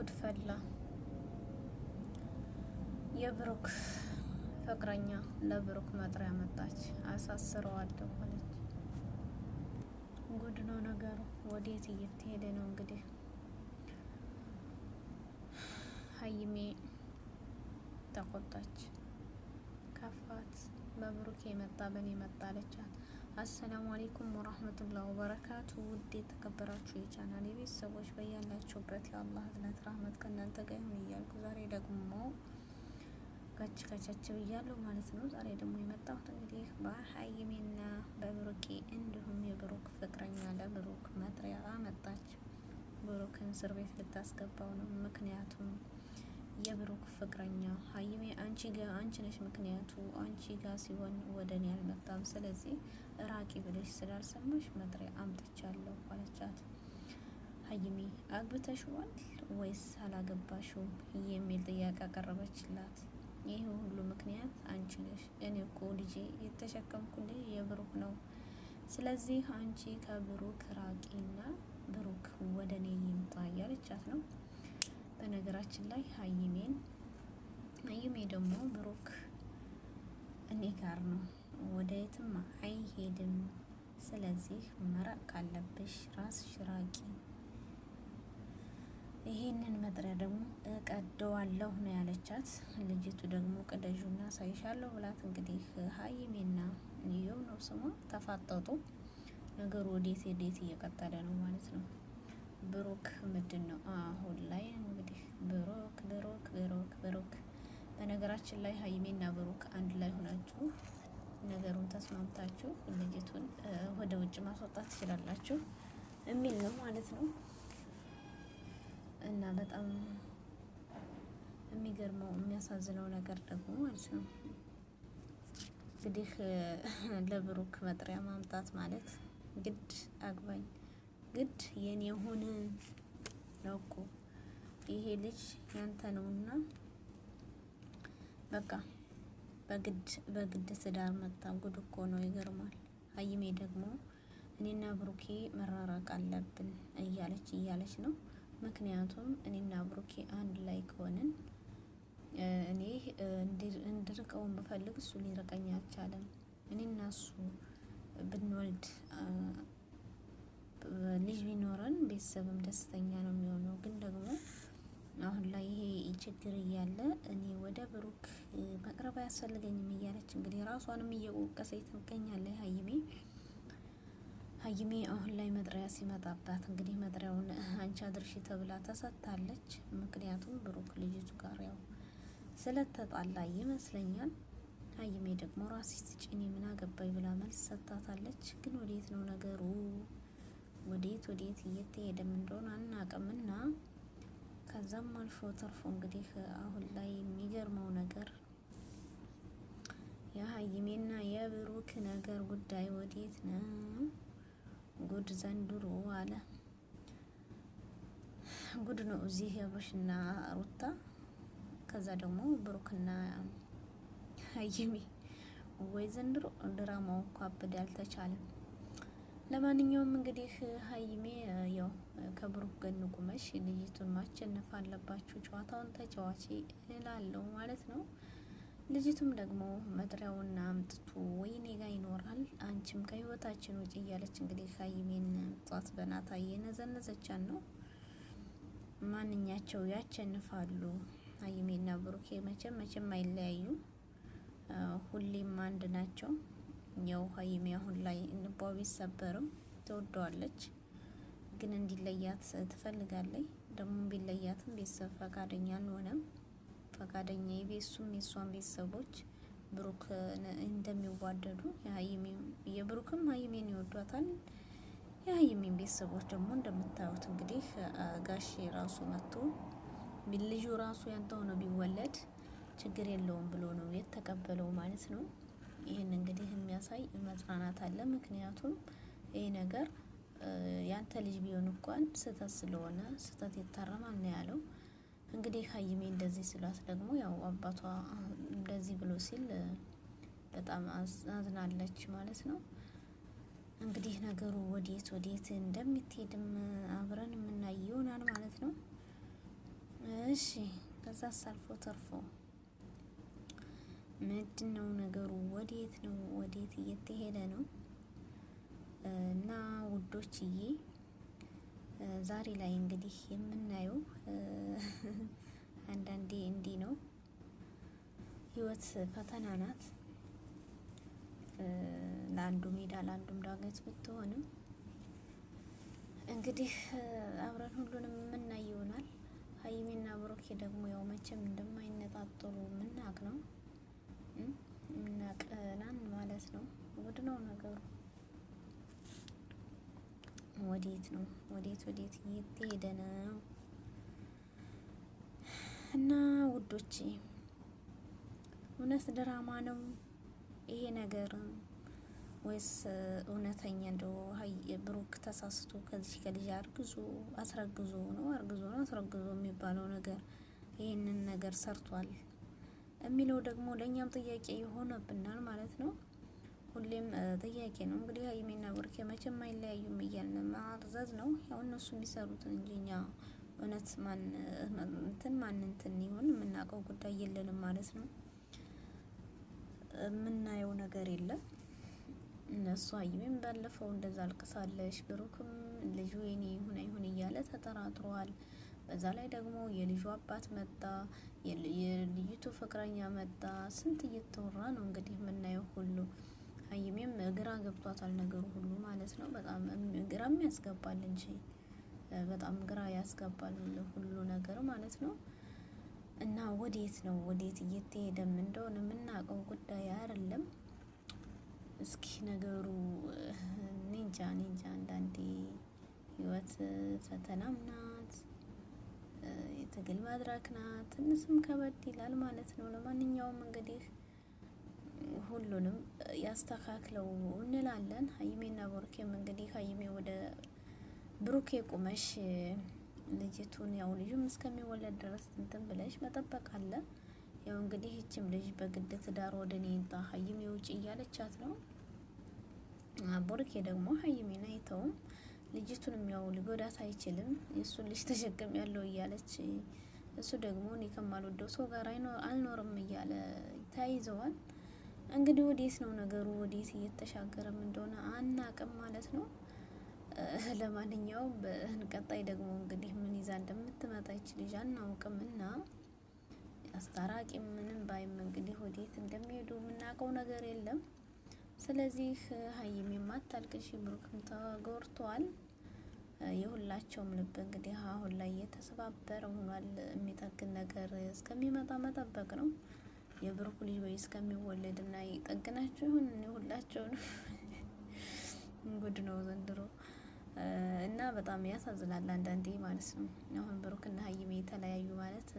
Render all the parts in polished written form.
ጉድ ፈላ። የብሩክ ፍቅረኛ ለብሩክ መጥሪያ መጣች። አሳስረዋለሁ አለች። ጉድ ነው ነገሩ። ወዴት እየተሄደ ነው እንግዲህ? ሀይሜ ተቆጣች፣ ከፋት። በብሩክ የመጣ በኔ መጣ አለቻት። አሰላሙ አለይኩም ወራህመቱላሂ ወበረካቱ። ውድ የተከበራችሁ የቻናል ቤተሰቦች በያላችሁበት የአላህ እዝነት ረህመት ከእናንተ ጋር ይሁን እያልኩ ዛሬ ደግሞ ከች ብያለሁ ማለት ነው። ዛሬ ደግሞ የመጣሁት እንግዲህ በሀይሜና በብሩኬ እንዲሁም የብሩክ ፍቅረኛ ለብሩክ መጥሪያ መጣች። ብሩክን እስር ቤት ልታስገባው ነው። ምክንያቱም የብሩክ ፍቅረኛ ሀይሜ አንቺ ነሽ ምክንያቱ፣ አንቺ ጋር ሲሆን ወደ እኔ አልመጣም። ስለዚህ ራቂ ብለሽ ስላልሰማሽ መጥሪያ አምጥቻለሁ አለቻት። ሀይሜ አግብተሽዋል ወይስ አላገባሽውም የሚል ጥያቄ አቀረበችላት። ይህ ሁሉ ምክንያት አንቺ ነሽ። እኔ እኮ ልጄ የተሸከምኩልሽ የብሩክ ነው። ስለዚህ አንቺ ከብሩክ ራቂና ብሩክ ወደ እኔ ይምጣ እያለቻት ነው። በነገራችን ላይ ሀይሜ ደግሞ ብሩክ እኔ ጋር ነው፣ ወደ የትም አይሄድም። ስለዚህ መራቅ ካለብሽ ራስሽ ራቂ። ይሄንን መጥሪያ ደግሞ እቀደዋለሁ ነው ያለቻት። ልጅቱ ደግሞ ቅደዡና ሳይሻለሁ ብላት እንግዲህ ሀይሜና ይኸው ነው ስሟ ተፋጠጡ። ነገሩ ወዴት እየቀጠለ ነው ማለት ነው። ብሩክ ምንድን ነው አሁን ላይ እንግዲህ ብሩክ በነገራችን ላይ ሀይሜና ብሩክ አንድ ላይ ሆናችሁ ነገሩን ተስማምታችሁ ልጅቱን ወደ ውጭ ማስወጣት ትችላላችሁ የሚል ነው ማለት ነው። እና በጣም የሚገርመው የሚያሳዝነው ነገር ደግሞ ማለት ነው እንግዲህ ለብሩክ መጥሪያ ማምጣት ማለት ግድ አግባኝ ግድ የኔ ሆነ ነው እኮ ይሄ ልጅ ያንተ ነውና በቃ በግድ ትዳር መጣ። ጉድ እኮ ነው። ይገርማል። ሀይሜ ደግሞ እኔና ብሩኬ መራራቅ አለብን እያለች ነው። ምክንያቱም እኔና ብሩኬ አንድ ላይ ከሆንን እኔ እንድርቀውን ብፈልግ እሱ ሊርቀኝ አልቻለም። እኔና እሱ ብንወልድ ልጅ ቢኖረን ቤተሰብም ደስተኛ ነው የሚሆነው። ግን ደግሞ አሁን ላይ ይሄ ችግር እያለ እኔ ወደ ብሩክ መቅረብ አያስፈልገኝም እያለች እንግዲህ ራሷንም እየወቀሰች ትገኛለች። ሀይሜ አሁን ላይ መጥሪያ ሲመጣባት እንግዲህ መጥሪያውን አንቺ አድርሺ ተብላ ተሰጥታለች። ምክንያቱም ብሩክ ልጅቱ ጋር ያው ስለተጣላ ይመስለኛል። ሀይሜ ደግሞ ራስሽ ስጪኝ ምን አገባኝ ብላ መልስ ሰጥታታለች። ግን ወዴት ነው ነገሩ? ወዴት እየተሄደም እንደሆነ አናውቅምና ከዛም አልፎ ተርፎ እንግዲህ አሁን ላይ የሚገርመው ነገር የሀይሜና የብሩክ ነገር ጉዳይ ወዴት ነው? ጉድ ዘንድሮ አለ ጉድ ነው። እዚህ አብርሽና ሩታ፣ ከዛ ደግሞ ብሩክና ሀይሜ። ወይ ዘንድሮ ድራማው እኮ አብድ ያልተቻለም። ለማንኛውም እንግዲህ ሀይሜ ያው ከብሩክ ጎን ቁመሽ ልጅቱን ማሸነፍ አለባችሁ፣ ጨዋታውን ተጫዋች እላለሁ ማለት ነው። ልጅቱም ደግሞ መጥሪያውና አምጥቶ ወይኔ ጋ ይኖራል አንቺም ከህይወታችን ውጭ እያለች እንግዲህ ሀይሜን ጧት በናታ እየነዘነዘቻን ነው። ማንኛቸው ያሸንፋሉ? ሀይሜና ብሩኬ መቼም አይለያዩ፣ ሁሌም አንድ ናቸው። ያው ሀይሜ አሁን ላይ ልቧ ቢሰበርም ትወደዋለች፣ ግን እንዲለያት ትፈልጋለች። ደግሞ ቢለያትም ቤተሰብ ፈቃደኛ አልሆነም። ፈቃደኛ የቤሱም የሷን ቤተሰቦች ብሩክ እንደሚዋደዱ የብሩክም ሀይሜን ይወዷታል። የሀይሜን ቤተሰቦች ደግሞ እንደምታዩት እንግዲህ ጋሼ ራሱ መጥቶ ልጁ ራሱ ያንተ ሆኖ ቢወለድ ችግር የለውም ብሎ ነው የተቀበለው ማለት ነው። ይህን እንግዲህ የሚያሳይ መጽናናት አለ። ምክንያቱም ይህ ነገር ያንተ ልጅ ቢሆን እንኳን ስህተት ስለሆነ ስህተት ይታረማል ነው ያለው። እንግዲህ ሀይሜ እንደዚህ ስላት ደግሞ ያው አባቷ እንደዚህ ብሎ ሲል በጣም አዝናለች ማለት ነው። እንግዲህ ነገሩ ወዴት እንደምትሄድም አብረን የምናይ ይሆናል ማለት ነው። እሺ ከዛ አልፎ ተርፎ ምንድን ነው ነገሩ? ወዴት ነው? ወዴት እየተሄደ ነው? እና ውዶችዬ ዛሬ ላይ እንግዲህ የምናየው አንዳንዴ እንዲህ ነው ህይወት፣ ፈተና ናት። ለአንዱ ሜዳ ለአንዱም ዳገት ብትሆንም እንግዲህ አብረን ሁሉንም የምናይ ይሆናል። ሀይሚና ብሩኬ ደግሞ ያው መቼም እንደማይነጣጠሉ ምናቅ ነው ምናቅናን ማለት ነው። ውድ ነው ነገሩ። ወዴት ነው? ወዴት እየተሄደ ነው? እና ውዶቼ እውነት ድራማ ነው ይሄ ነገር ወይስ እውነተኛ? እንደው ብሩክ ተሳስቶ ከዚህ ከልጅ አስረግዞ ነው የሚባለው ነገር ይሄንን ነገር ሰርቷል የሚለው ደግሞ ለእኛም ጥያቄ ይሆንብናል ማለት ነው። ሁሌም ጥያቄ ነው እንግዲህ ሀይሚና ብሩክ መቼም አይለያዩም እያልን ማርዘዝ ነው። ያው እነሱ የሚሰሩትን እንጂ እኛ እውነት ማን እንትን ይሆን የምናውቀው ጉዳይ የለንም ማለት ነው። የምናየው ነገር የለም። እነሱ ሀይሚም ባለፈው እንደዛ አልቅሳለች፣ ብሩክም ልጁ የኔ ይሁን አይሁን እያለ ተጠራጥሯል። በዛ ላይ ደግሞ የልጁ አባት መጣ፣ የልጅቱ ፍቅረኛ መጣ። ስንት እየተወራ ነው እንግዲህ የምናየው ሁሉ። ሀይሚም ግራ ገብቷታል ነገሩ ሁሉ ማለት ነው። በጣም ግራም ያስገባል እንጂ በጣም ግራ ያስገባል ሁሉ ነገር ማለት ነው። እና ወዴት ነው እየተሄደም እንደሆነ የምናውቀው ጉዳይ አይደለም። እስኪ ነገሩ ኒንጃ አንዳንዴ ህይወት ፈተናም ናት፣ የትግል መድረክ ናት። ትንሽም ከበድ ይላል ማለት ነው። ለማንኛውም እንግዲህ ሁሉንም ያስተካክለው እንላለን። ሀይሜና ብሩኬም እንግዲህ ሀይሜ ወደ ብሩኬ ቁመሽ ልጅቱን ያው ልጁም እስከሚወለድ ድረስ እንትን ብለሽ መጠበቅ አለ። ያው እንግዲህ እችም ልጅ በግድ ትዳር ወደ እኔ ይምጣ ሀይሜ ውጪ እያለቻት ነው። ብሩኬ ደግሞ ሀይሜን አይተውም። ልጅቱንም ያው ሊጎዳት አይችልም። የእሱን ልጅ ተሸክም ያለው እያለች እሱ ደግሞ እኔ ከማልወደው ሰው ጋር አልኖርም እያለ ተያይዘዋል። እንግዲህ ወዴት ነው ነገሩ? ወዴት እየተሻገረም እንደሆነ አናቅም ማለት ነው። ለማንኛውም በቀጣይ ደግሞ እንግዲህ ምን ይዛ እንደምትመጣ ይች ልጅ አናውቅም እና አስታራቂ ምንም ባይም እንግዲህ ወዴት እንደሚሄዱ የምናውቀው ነገር የለም። ስለዚህ ሀይሚ የማታልቅሽ፣ ብሩክም ተጎድቷል። የሁላቸውም ልብ እንግዲህ አሁን ላይ የተሰባበረ ሆኗል። የሚጠግን ነገር እስከሚመጣ መጠበቅ ነው። የብሩክ ልጅ ወይ እስከሚወለድ እና ይጠግናቸው ይሁን ሁላቸውን ጉድ ነው ዘንድሮ እና በጣም ያሳዝናል አንዳንዴ ማለት ነው። አሁን ብሩክ እና ሀይሜ የተለያዩ ማለት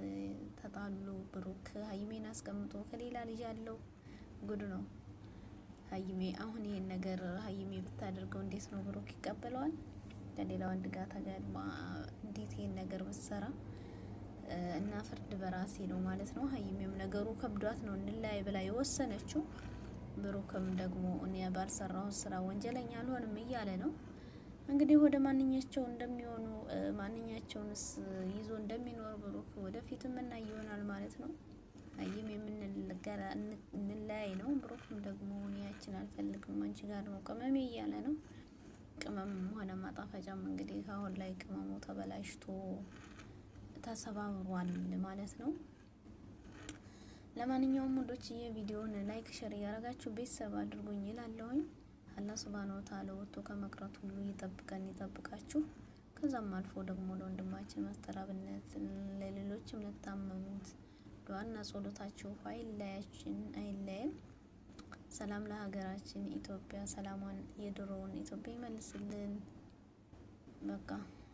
ተጣሉ። ብሩክ ሀይሜን አስቀምጦ ከሌላ ልጅ አለው። ጉድ ነው። ሀይሜ አሁን ይሄን ነገር ሀይሜ ብታደርገው እንዴት ነው ብሩክ ይቀበለዋል? ከሌላ ወንድ ጋር ተጋድማ እንዴት ይሄን ነገር ብትሰራ እና ፍርድ በራሴ ነው ማለት ነው። ሀይሜም ነገሩ ከብዷት ነው እንላይ ብላ የወሰነችው። ብሩክም ደግሞ እኔ ባልሰራው ስራ ወንጀለኛ አልሆንም እያለ ነው። እንግዲህ ወደ ማንኛቸው እንደሚሆኑ ማንኛቸውንስ ይዞ እንደሚኖር ብሩክ ወደፊት የምናይ ይሆናል ማለት ነው። ሀይሜ እንለያይ ነው። ብሩክም ደግሞ እኔያችን አልፈልግም አንቺ ጋር ነው ቅመሜ እያለ ነው። ቅመም ሆነ ማጣፈጫም እንግዲህ አሁን ላይ ቅመሙ ተበላሽቶ ተሰባብሯል ማለት ነው። ለማንኛውም ወንዶችዬ ቪዲዮውን ላይክ ሸር እያደረጋችሁ ቤተሰብ አድርጉኝ ይላለሁኝ። አላህ ሱብሃነሁ ወተዓላ ወጥቶ ከመቅረት ሁሉ ይጠብቃችሁ። ከዛም አልፎ ደግሞ ለወንድማችን ማስተራብነት ለሌሎችም ለታመሙት ዱዓና ጸሎታችሁ አይለየን። ሰላም ለሀገራችን ኢትዮጵያ፣ ሰላሟን የድሮውን ኢትዮጵያ ይመልስልን። በቃ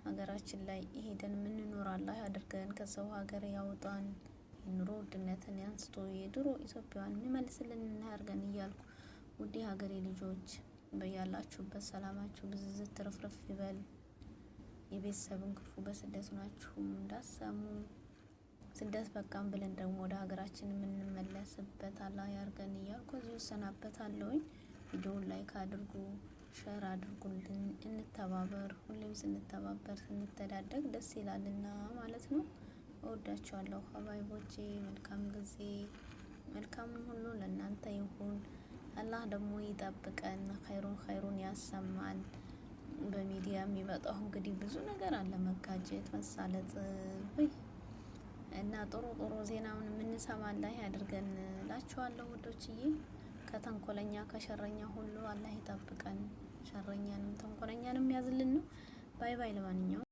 ሀገራችን ላይ ሄደን የምንኖር አላህ ያድርገን። ከሰው ሀገር ያውጣን። የኑሮ ውድነትን ያንስቶ የድሮ ኢትዮጵያን የሚመልስልን እናያርገን እያልኩ ውድ ሀገሬ ልጆች በያላችሁበት ሰላማችሁ ብዝዝት ትርፍርፍ ይበል። የቤተሰብን ክፉ በስደት ናችሁም እንዳሰሙ ስደት በቃም ብለን ደግሞ ወደ ሀገራችን የምንመለስበት አላህ ያርገን እያልኩ እዚሁ እሰናበታለሁኝ። ቪዲዮውን ላይክ አድርጉ፣ ሸር አድርጉልን፣ እንተባበር። ሁሌም ስንተባበር ስንተዳደግ ደስ ይላልና ማለት ነው። እወዳችኋለሁ ሀባይቦቼ። መልካም ጊዜ፣ መልካሙን ሁሉ ለእናንተ ይሁን። አላህ ደግሞ ይጠብቀን፣ ኸይሩን ያሰማን። በሚዲያ የሚመጣው እንግዲህ ብዙ ነገር አለ፣ መጋጨት፣ መሳለጥ እና ጥሩ ዜናውን የምንሰማ አላህ ያድርገን እላችኋለሁ ውዶችዬ። ከተንኮለኛ ከሸረኛ ሁሉ አላህ ይጠብቀን፣ ሸረኛንም ተንኮለኛንም ያዝልን ነው። ባይ ባይ። ለማንኛውም